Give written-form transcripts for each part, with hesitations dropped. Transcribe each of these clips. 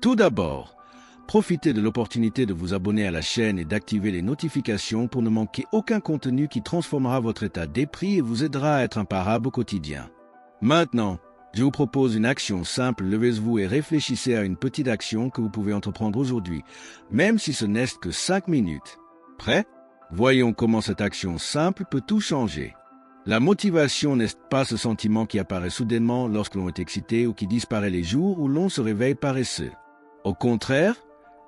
Tout d'abord, profitez de l'opportunité de vous abonner à la chaîne et d'activer les notifications pour ne manquer aucun contenu qui transformera votre état d'esprit et vous aidera à être imparable au quotidien. Maintenant, je vous propose une action simple. Levez-vous et réfléchissez à une petite action que vous pouvez entreprendre aujourd'hui, même si ce n'est que 5 minutes. Prêt? Voyons comment cette action simple peut tout changer. La motivation n'est pas ce sentiment qui apparaît soudainement lorsque l'on est excité ou qui disparaît les jours où l'on se réveille paresseux. Au contraire,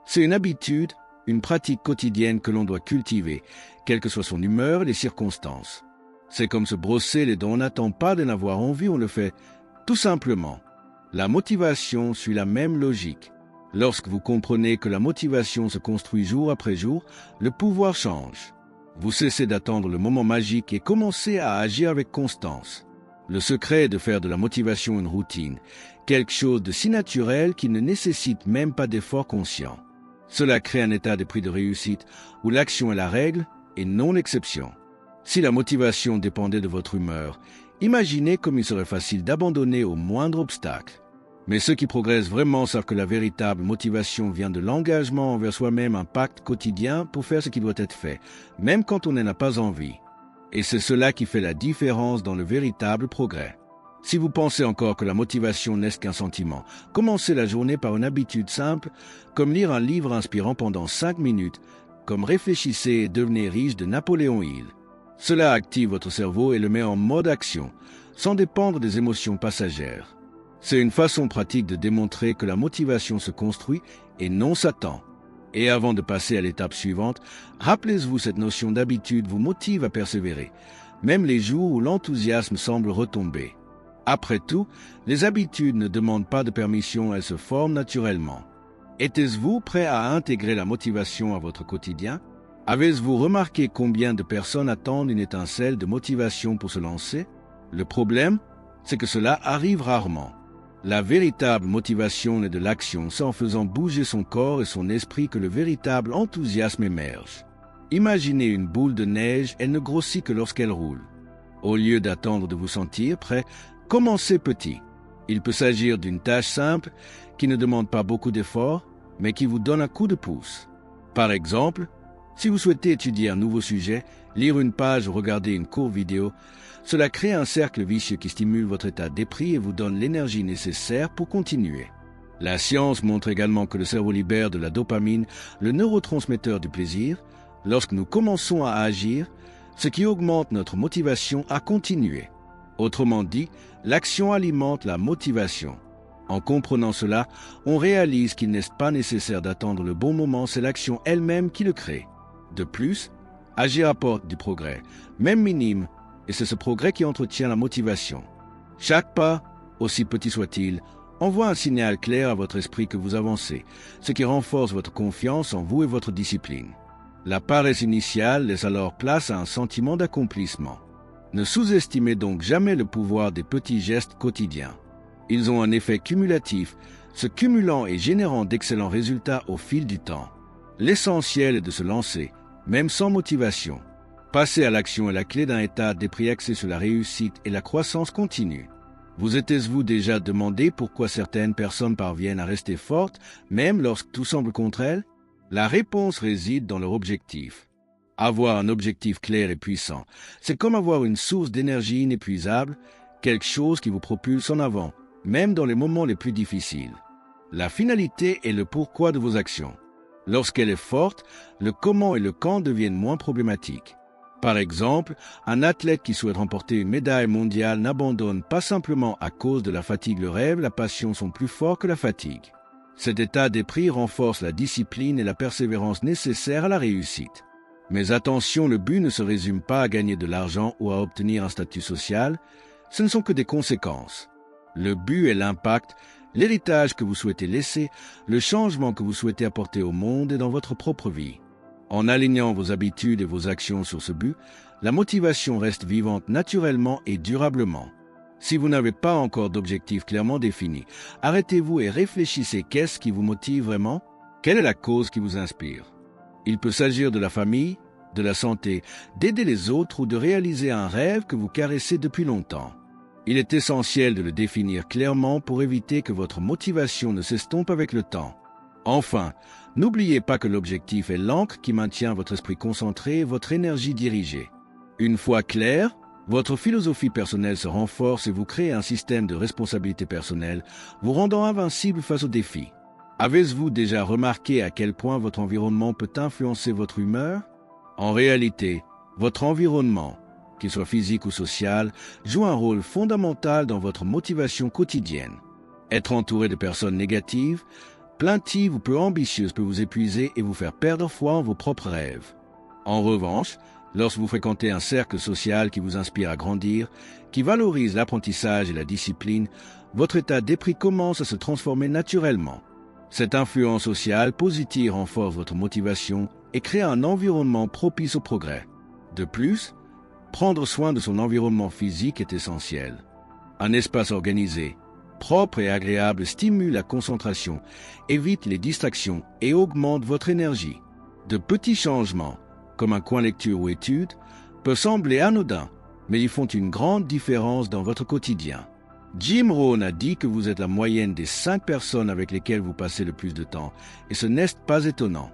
c'est une habitude, une pratique quotidienne que l'on doit cultiver, quelle que soit son humeur et les circonstances. C'est comme se brosser les dents, on n'attend pas d'en avoir envie, on le fait tout simplement. La motivation suit la même logique. Lorsque vous comprenez que la motivation se construit jour après jour, le pouvoir change. Vous cessez d'attendre le moment magique et commencez à agir avec constance. Le secret est de faire de la motivation une routine, quelque chose de si naturel qui ne nécessite même pas d'effort conscient. Cela crée un état d'esprit de réussite où l'action est la règle et non l'exception. Si la motivation dépendait de votre humeur, imaginez comme il serait facile d'abandonner au moindre obstacle. Mais ceux qui progressent vraiment savent que la véritable motivation vient de l'engagement envers soi-même, un pacte quotidien pour faire ce qui doit être fait, même quand on n'en a pas envie. Et c'est cela qui fait la différence dans le véritable progrès. Si vous pensez encore que la motivation n'est qu'un sentiment, commencez la journée par une habitude simple, comme lire un livre inspirant pendant 5 minutes, comme réfléchissez et devenez riche de Napoléon Hill. Cela active votre cerveau et le met en mode action, sans dépendre des émotions passagères. C'est une façon pratique de démontrer que la motivation se construit et non s'attend. Et avant de passer à l'étape suivante, rappelez-vous cette notion d'habitude vous motive à persévérer, même les jours où l'enthousiasme semble retomber. Après tout, les habitudes ne demandent pas de permission, elles se forment naturellement. Êtes-vous prêt à intégrer la motivation à votre quotidien? Avez-vous remarqué combien de personnes attendent une étincelle de motivation pour se lancer? Le problème, c'est que cela arrive rarement. La véritable motivation est de l'action, c'est en faisant bouger son corps et son esprit que le véritable enthousiasme émerge. Imaginez une boule de neige, elle ne grossit que lorsqu'elle roule. Au lieu d'attendre de vous sentir prêt, commencez petit. Il peut s'agir d'une tâche simple qui ne demande pas beaucoup d'efforts, mais qui vous donne un coup de pouce. Par exemple, si vous souhaitez étudier un nouveau sujet, lire une page ou regarder une courte vidéo, cela crée un cercle vicieux qui stimule votre état d'esprit et vous donne l'énergie nécessaire pour continuer. La science montre également que le cerveau libère de la dopamine, le neurotransmetteur du plaisir, lorsque nous commençons à agir, ce qui augmente notre motivation à continuer. Autrement dit, l'action alimente la motivation. En comprenant cela, on réalise qu'il n'est pas nécessaire d'attendre le bon moment, c'est l'action elle-même qui le crée. De plus, agir apporte du progrès, même minime, et c'est ce progrès qui entretient la motivation. Chaque pas, aussi petit soit-il, envoie un signal clair à votre esprit que vous avancez, ce qui renforce votre confiance en vous et votre discipline. La paresse initiale laisse alors place à un sentiment d'accomplissement. Ne sous-estimez donc jamais le pouvoir des petits gestes quotidiens. Ils ont un effet cumulatif, se cumulant et générant d'excellents résultats au fil du temps. L'essentiel est de se lancer, même sans motivation. Passer à l'action est la clé d'un état d'esprit axé sur la réussite et la croissance continue. Vous êtes-vous déjà demandé pourquoi certaines personnes parviennent à rester fortes, même lorsque tout semble contre elles? La réponse réside dans leur objectif. Avoir un objectif clair et puissant, c'est comme avoir une source d'énergie inépuisable, quelque chose qui vous propulse en avant, même dans les moments les plus difficiles. La finalité est le pourquoi de vos actions. Lorsqu'elle est forte, le comment et le quand deviennent moins problématiques. Par exemple, un athlète qui souhaite remporter une médaille mondiale n'abandonne pas simplement à cause de la fatigue. Le rêve, la passion sont plus forts que la fatigue. Cet état d'esprit renforce la discipline et la persévérance nécessaires à la réussite. Mais attention, le but ne se résume pas à gagner de l'argent ou à obtenir un statut social, ce ne sont que des conséquences. Le but est l'impact, l'héritage que vous souhaitez laisser, le changement que vous souhaitez apporter au monde et dans votre propre vie. En alignant vos habitudes et vos actions sur ce but, la motivation reste vivante naturellement et durablement. Si vous n'avez pas encore d'objectif clairement défini, arrêtez-vous et réfléchissez qu'est-ce qui vous motive vraiment? Quelle est la cause qui vous inspire? Il peut s'agir de la famille, de la santé, d'aider les autres ou de réaliser un rêve que vous caressez depuis longtemps. Il est essentiel de le définir clairement pour éviter que votre motivation ne s'estompe avec le temps. Enfin, n'oubliez pas que l'objectif est l'encre qui maintient votre esprit concentré et votre énergie dirigée. Une fois clair, votre philosophie personnelle se renforce et vous créez un système de responsabilité personnelle, vous rendant invincible face aux défis. Avez-vous déjà remarqué à quel point votre environnement peut influencer votre humeur? En réalité, votre environnement, qu'il soit physique ou social, joue un rôle fondamental dans votre motivation quotidienne. Être entouré de personnes négatives, plaintives ou peu ambitieuses peut vous épuiser et vous faire perdre foi en vos propres rêves. En revanche, lorsque vous fréquentez un cercle social qui vous inspire à grandir, qui valorise l'apprentissage et la discipline, votre état d'esprit commence à se transformer naturellement. Cette influence sociale positive renforce votre motivation et crée un environnement propice au progrès. De plus, prendre soin de son environnement physique est essentiel. Un espace organisé, propre et agréable stimule la concentration, évite les distractions et augmente votre énergie. De petits changements, comme un coin lecture ou étude, peuvent sembler anodins, mais ils font une grande différence dans votre quotidien. Jim Rohn a dit que vous êtes la moyenne des 5 personnes avec lesquelles vous passez le plus de temps, et ce n'est pas étonnant.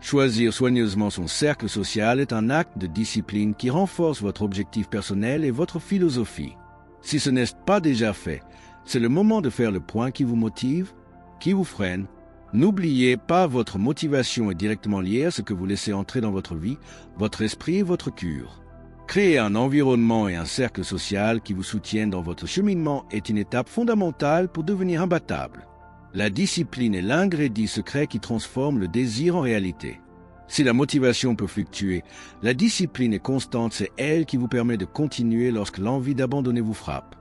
Choisir soigneusement son cercle social est un acte de discipline qui renforce votre objectif personnel et votre philosophie. Si ce n'est pas déjà fait, c'est le moment de faire le point qui vous motive, qui vous freine. N'oubliez pas, votre motivation est directement liée à ce que vous laissez entrer dans votre vie, votre esprit et votre cœur. Créer un environnement et un cercle social qui vous soutiennent dans votre cheminement est une étape fondamentale pour devenir imbattable. La discipline est l'ingrédient secret qui transforme le désir en réalité. Si la motivation peut fluctuer, la discipline est constante, c'est elle qui vous permet de continuer lorsque l'envie d'abandonner vous frappe.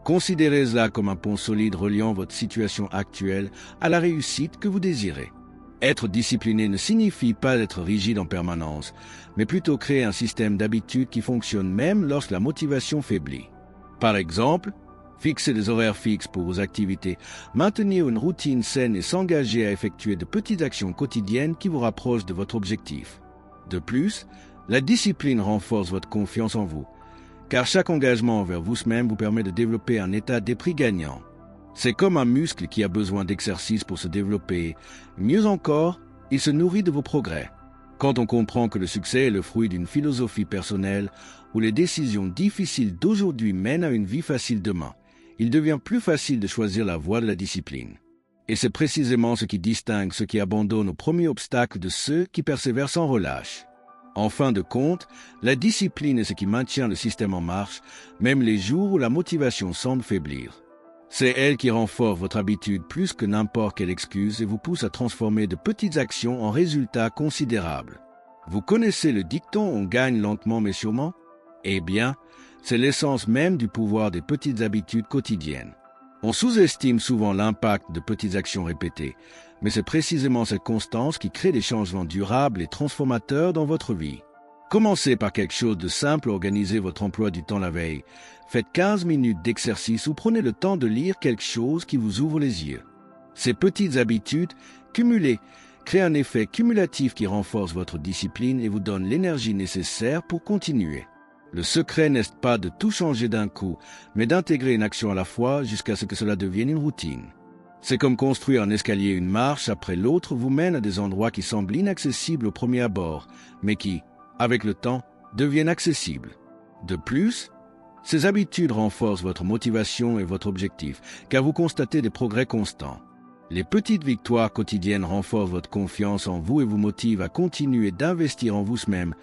Considérez-la comme un pont solide reliant votre situation actuelle à la réussite que vous désirez. Être discipliné ne signifie pas être rigide en permanence, mais plutôt créer un système d'habitudes qui fonctionne même lorsque la motivation faiblit. Par exemple, fixer des horaires fixes pour vos activités, maintenir une routine saine et s'engager à effectuer de petites actions quotidiennes qui vous rapprochent de votre objectif. De plus, la discipline renforce votre confiance en vous, car chaque engagement envers vous-même vous permet de développer un état d'esprit gagnant. C'est comme un muscle qui a besoin d'exercice pour se développer. Mieux encore, il se nourrit de vos progrès. Quand on comprend que le succès est le fruit d'une philosophie personnelle où les décisions difficiles d'aujourd'hui mènent à une vie facile demain, il devient plus facile de choisir la voie de la discipline. Et c'est précisément ce qui distingue ceux qui abandonnent au premier obstacle de ceux qui persévèrent sans relâche. En fin de compte, la discipline est ce qui maintient le système en marche, même les jours où la motivation semble faiblir. C'est elle qui renforce votre habitude plus que n'importe quelle excuse et vous pousse à transformer de petites actions en résultats considérables. Vous connaissez le dicton « on gagne lentement mais sûrement » ? Eh bien, c'est l'essence même du pouvoir des petites habitudes quotidiennes. On sous-estime souvent l'impact de petites actions répétées, mais c'est précisément cette constance qui crée des changements durables et transformateurs dans votre vie. Commencez par quelque chose de simple, organisez votre emploi du temps la veille. Faites 15 minutes d'exercice ou prenez le temps de lire quelque chose qui vous ouvre les yeux. Ces petites habitudes, cumulées, créent un effet cumulatif qui renforce votre discipline et vous donne l'énergie nécessaire pour continuer. Le secret n'est pas de tout changer d'un coup, mais d'intégrer une action à la fois jusqu'à ce que cela devienne une routine. C'est comme construire un escalier, une marche après l'autre vous mène à des endroits qui semblent inaccessibles au premier abord, mais qui, avec le temps, deviennent accessibles. De plus, ces habitudes renforcent votre motivation et votre objectif, car vous constatez des progrès constants. Les petites victoires quotidiennes renforcent votre confiance en vous et vous motivent à continuer d'investir en vous-même,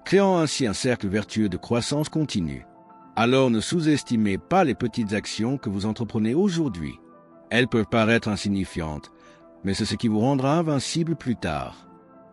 créant ainsi un cercle vertueux de croissance continue. Alors ne sous-estimez pas les petites actions que vous entreprenez aujourd'hui. Elles peuvent paraître insignifiantes, mais c'est ce qui vous rendra invincible plus tard.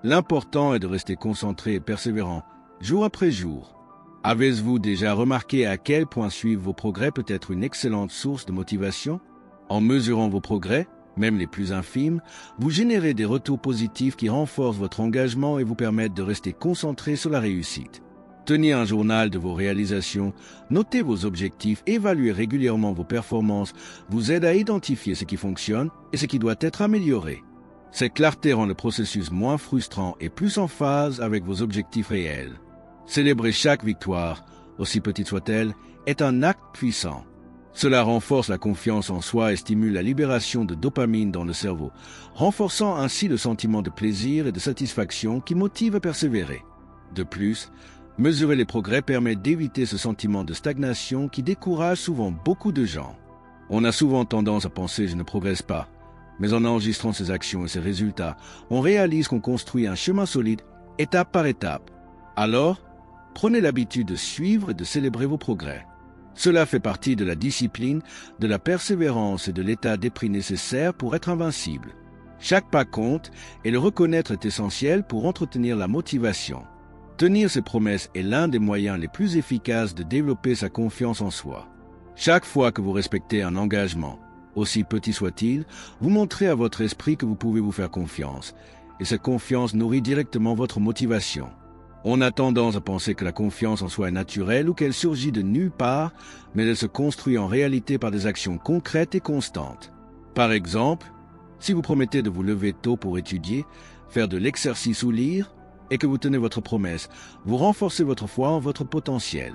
L'important est de rester concentré et persévérant, jour après jour. Avez-vous déjà remarqué à quel point suivre vos progrès peut être une excellente source de motivation? En mesurant vos progrès, même les plus infimes, vous générez des retours positifs qui renforcent votre engagement et vous permettent de rester concentré sur la réussite. Tenez un journal de vos réalisations, notez vos objectifs, évaluez régulièrement vos performances, vous aide à identifier ce qui fonctionne et ce qui doit être amélioré. Cette clarté rend le processus moins frustrant et plus en phase avec vos objectifs réels. Célébrer chaque victoire, aussi petite soit-elle, est un acte puissant. Cela renforce la confiance en soi et stimule la libération de dopamine dans le cerveau, renforçant ainsi le sentiment de plaisir et de satisfaction qui motive à persévérer. De plus, mesurer les progrès permet d'éviter ce sentiment de stagnation qui décourage souvent beaucoup de gens. On a souvent tendance à penser « je ne progresse pas », mais en enregistrant ses actions et ses résultats, on réalise qu'on construit un chemin solide, étape par étape. Alors, prenez l'habitude de suivre et de célébrer vos progrès. Cela fait partie de la discipline, de la persévérance et de l'état d'esprit nécessaire pour être invincible. Chaque pas compte et le reconnaître est essentiel pour entretenir la motivation. Tenir ses promesses est l'un des moyens les plus efficaces de développer sa confiance en soi. Chaque fois que vous respectez un engagement, aussi petit soit-il, vous montrez à votre esprit que vous pouvez vous faire confiance, et cette confiance nourrit directement votre motivation. On a tendance à penser que la confiance en soi est naturelle ou qu'elle surgit de nulle part, mais elle se construit en réalité par des actions concrètes et constantes. Par exemple, si vous promettez de vous lever tôt pour étudier, faire de l'exercice ou lire, et que vous tenez votre promesse, vous renforcez votre foi en votre potentiel.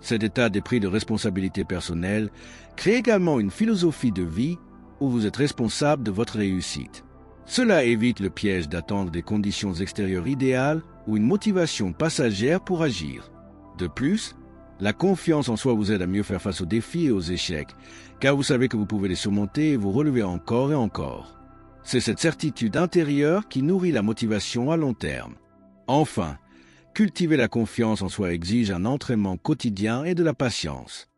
Cet état d'esprit de responsabilité personnelle crée également une philosophie de vie où vous êtes responsable de votre réussite. Cela évite le piège d'attendre des conditions extérieures idéales ou une motivation passagère pour agir. De plus, la confiance en soi vous aide à mieux faire face aux défis et aux échecs, car vous savez que vous pouvez les surmonter et vous relever encore et encore. C'est cette certitude intérieure qui nourrit la motivation à long terme. Enfin, cultiver la confiance en soi exige un entraînement quotidien et de la patience.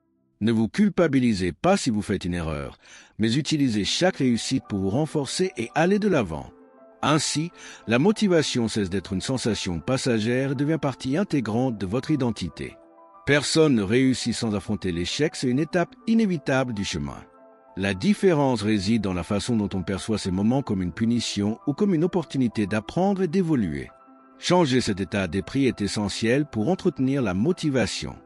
Ne vous culpabilisez pas si vous faites une erreur, mais utilisez chaque réussite pour vous renforcer et aller de l'avant. Ainsi, la motivation cesse d'être une sensation passagère et devient partie intégrante de votre identité. Personne ne réussit sans affronter l'échec, c'est une étape inévitable du chemin. La différence réside dans la façon dont on perçoit ces moments comme une punition ou comme une opportunité d'apprendre et d'évoluer. Changer cet état d'esprit est essentiel pour entretenir la motivation.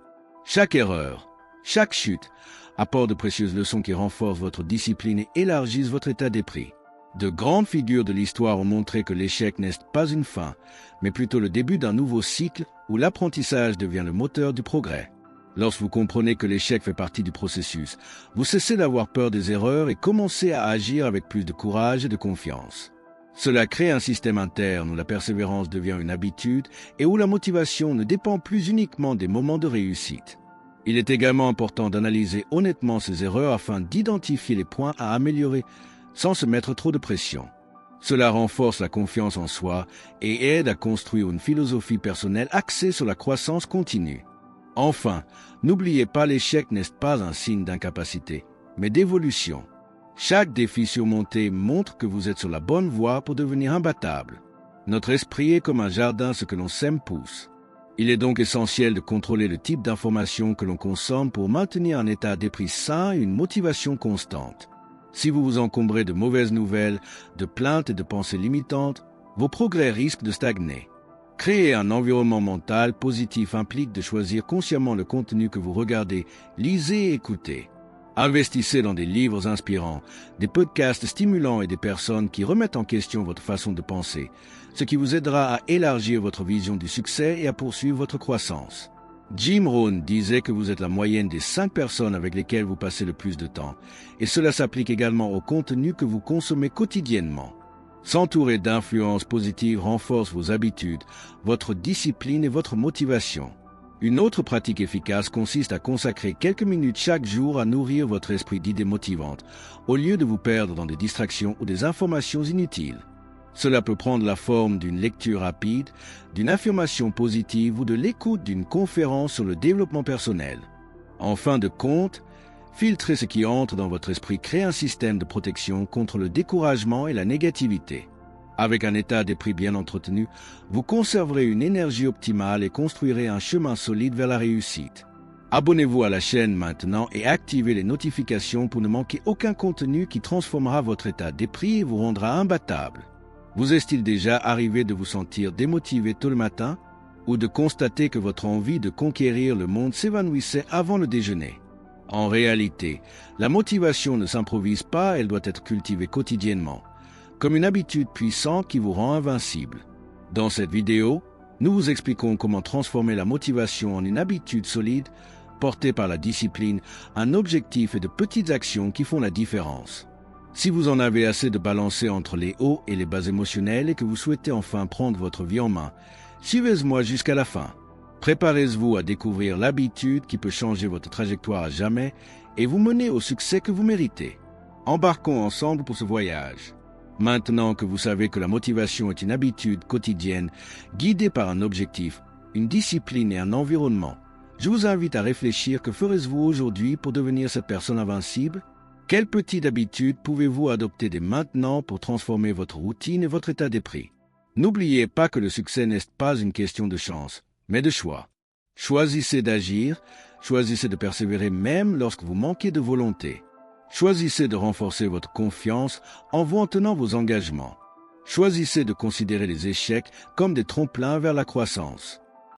Chaque erreur, chaque chute, apporte de précieuses leçons qui renforcent votre discipline et élargissent votre état d'esprit. De grandes figures de l'histoire ont montré que l'échec n'est pas une fin, mais plutôt le début d'un nouveau cycle où l'apprentissage devient le moteur du progrès. Lorsque vous comprenez que l'échec fait partie du processus, vous cessez d'avoir peur des erreurs et commencez à agir avec plus de courage et de confiance. Cela crée un système interne où la persévérance devient une habitude et où la motivation ne dépend plus uniquement des moments de réussite. Il est également important d'analyser honnêtement ces erreurs afin d'identifier les points à améliorer sans se mettre trop de pression. Cela renforce la confiance en soi et aide à construire une philosophie personnelle axée sur la croissance continue. Enfin, n'oubliez pas, l'échec n'est pas un signe d'incapacité, mais d'évolution. Chaque défi surmonté montre que vous êtes sur la bonne voie pour devenir imbattable. Notre esprit est comme un jardin, ce que l'on sème pousse. Il est donc essentiel de contrôler le type d'informations que l'on consomme pour maintenir un état d'esprit sain et une motivation constante. Si vous vous encombrez de mauvaises nouvelles, de plaintes et de pensées limitantes, vos progrès risquent de stagner. Créer un environnement mental positif implique de choisir consciemment le contenu que vous regardez, lisez et écoutez. Investissez dans des livres inspirants, des podcasts stimulants et des personnes qui remettent en question votre façon de penser, ce qui vous aidera à élargir votre vision du succès et à poursuivre votre croissance. Jim Rohn disait que vous êtes la moyenne des 5 personnes avec lesquelles vous passez le plus de temps, et cela s'applique également au contenu que vous consommez quotidiennement. S'entourer d'influences positives renforce vos habitudes, votre discipline et votre motivation. Une autre pratique efficace consiste à consacrer quelques minutes chaque jour à nourrir votre esprit d'idées motivantes, au lieu de vous perdre dans des distractions ou des informations inutiles. Cela peut prendre la forme d'une lecture rapide, d'une affirmation positive ou de l'écoute d'une conférence sur le développement personnel. En fin de compte, filtrer ce qui entre dans votre esprit crée un système de protection contre le découragement et la négativité. Avec un état d'esprit bien entretenu, vous conserverez une énergie optimale et construirez un chemin solide vers la réussite. Abonnez-vous à la chaîne maintenant et activez les notifications pour ne manquer aucun contenu qui transformera votre état d'esprit et vous rendra imbattable. Vous est-il déjà arrivé de vous sentir démotivé tôt le matin ou de constater que votre envie de conquérir le monde s'évanouissait avant le déjeuner? En réalité, la motivation ne s'improvise pas, elle doit être cultivée quotidiennement, comme une habitude puissante qui vous rend invincible. Dans cette vidéo, nous vous expliquons comment transformer la motivation en une habitude solide porté par la discipline, un objectif et de petites actions qui font la différence. Si vous en avez assez de balancer entre les hauts et les bas émotionnels et que vous souhaitez enfin prendre votre vie en main, suivez-moi jusqu'à la fin. Préparez-vous à découvrir l'habitude qui peut changer votre trajectoire à jamais et vous mener au succès que vous méritez. Embarquons ensemble pour ce voyage. Maintenant que vous savez que la motivation est une habitude quotidienne, guidée par un objectif, une discipline et un environnement, je vous invite à réfléchir que ferez-vous aujourd'hui pour devenir cette personne invincible? Quelle petite habitude pouvez-vous adopter dès maintenant pour transformer votre routine et votre état d'esprit? N'oubliez pas que le succès n'est pas une question de chance, mais de choix. Choisissez d'agir, choisissez de persévérer même lorsque vous manquez de volonté. Choisissez de renforcer votre confiance en vous en tenant vos engagements. Choisissez de considérer les échecs comme des tremplins vers la croissance.